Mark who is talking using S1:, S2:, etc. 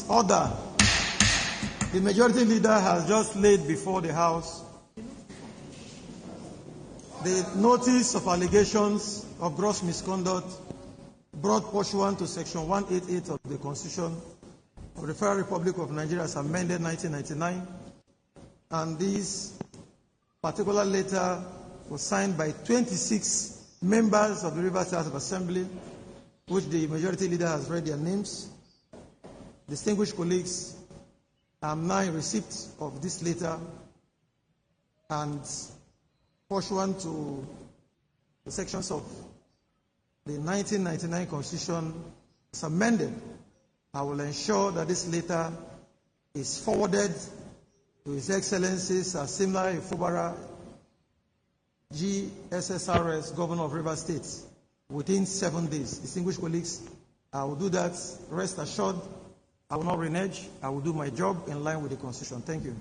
S1: Order. The majority leader has just laid before the House the notice of allegations of gross misconduct brought pursuant to Section 188 of the Constitution of the Federal Republic of Nigeria as amended 1999. And this particular letter was signed by 26 members of the Rivers House of Assembly, which the majority leader has read their names. Distinguished colleagues, I am now in receipt of this letter, and pursuant to the sections of the 1999 Constitution as amended, I will ensure that this letter is forwarded to His Excellency Governor Fubara, GSSRS, Governor of Rivers State, within 7 days. Distinguished colleagues, I will do that. Rest assured, I will not renege. I will do my job in line with the Constitution. Thank you.